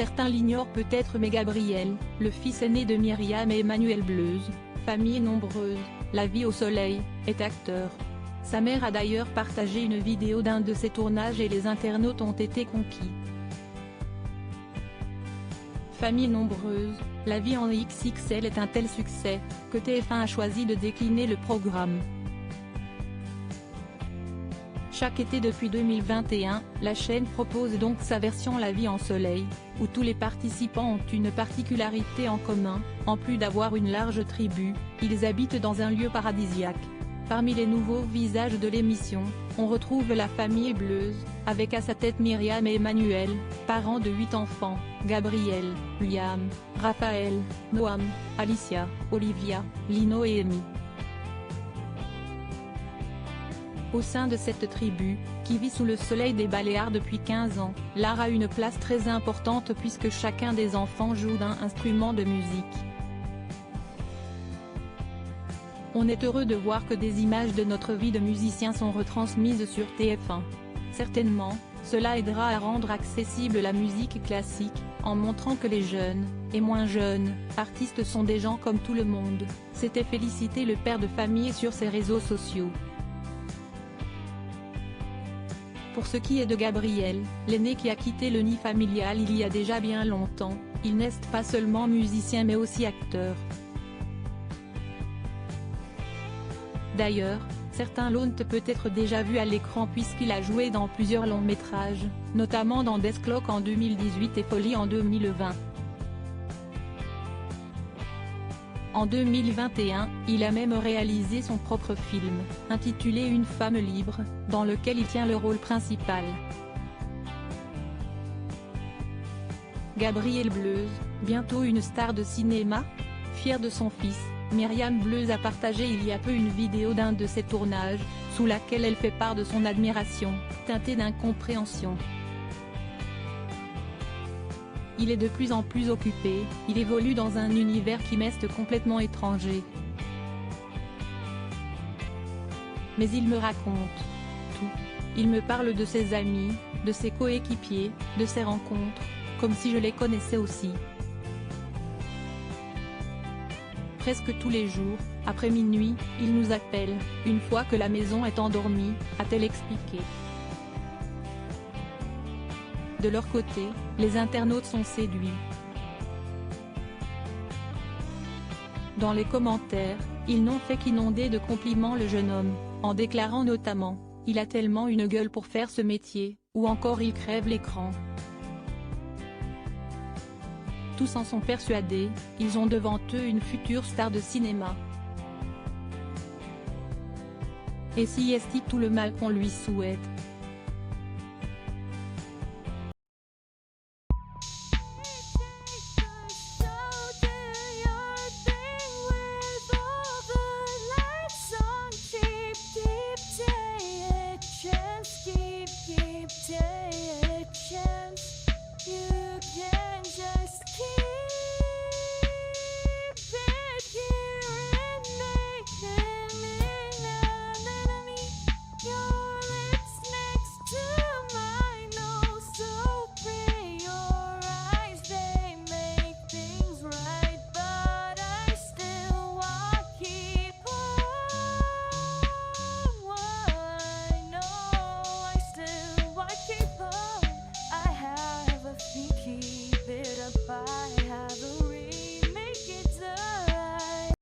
Certains l'ignorent peut-être mais Gabriel, le fils aîné de Myriam et Emmanuel Bleuze, famille nombreuse, la vie au soleil, est acteur. Sa mère a d'ailleurs partagé une vidéo d'un de ses tournages et les internautes ont été conquis. Famille nombreuse, la vie en XXL est un tel succès, que TF1 a choisi de décliner le programme. Chaque été depuis 2021, la chaîne propose donc sa version La vie en soleil, où tous les participants ont une particularité en commun, en plus d'avoir une large tribu, ils habitent dans un lieu paradisiaque. Parmi les nouveaux visages de l'émission, on retrouve la famille Bleuze, avec à sa tête Myriam et Emmanuel, parents de 8 enfants, Gabriel, Liam, Raphaël, Noam, Alicia, Olivia, Lino et Amy. Au sein de cette tribu, qui vit sous le soleil des Baléares depuis 15 ans, l'art a une place très importante puisque chacun des enfants joue d'un instrument de musique. On est heureux de voir que des images de notre vie de musicien sont retransmises sur TF1. Certainement, cela aidera à rendre accessible la musique classique, en montrant que les jeunes, et moins jeunes, artistes sont des gens comme tout le monde, s'était félicité le père de famille sur ses réseaux sociaux. Pour ce qui est de Gabriel, l'aîné qui a quitté le nid familial il y a déjà bien longtemps, il n'est pas seulement musicien mais aussi acteur. D'ailleurs, certains l'ont peut-être déjà vu à l'écran puisqu'il a joué dans plusieurs longs métrages, notamment dans Death Clock en 2018 et Folie en 2020. En 2021, il a même réalisé son propre film, intitulé Une femme libre, dans lequel il tient le rôle principal. Gabriel Bleuze, bientôt une star de cinéma? Fier de son fils, Myriam Bleuze a partagé il y a peu une vidéo d'un de ses tournages, sous laquelle elle fait part de son admiration, teintée d'incompréhension. Il est de plus en plus occupé, il évolue dans un univers qui m'est complètement étranger. Mais il me raconte tout. Il me parle de ses amis, de ses coéquipiers, de ses rencontres, comme si je les connaissais aussi. Presque tous les jours, après minuit, il nous appelle, une fois que la maison est endormie, a-t-elle expliqué. De leur côté, les internautes sont séduits. Dans les commentaires, ils n'ont fait qu'inonder de compliments le jeune homme, en déclarant notamment « Il a tellement une gueule pour faire ce métier » ou encore « Il crève l'écran ». Tous en sont persuadés, ils ont devant eux une future star de cinéma. Et si est tout le mal qu'on lui souhaite.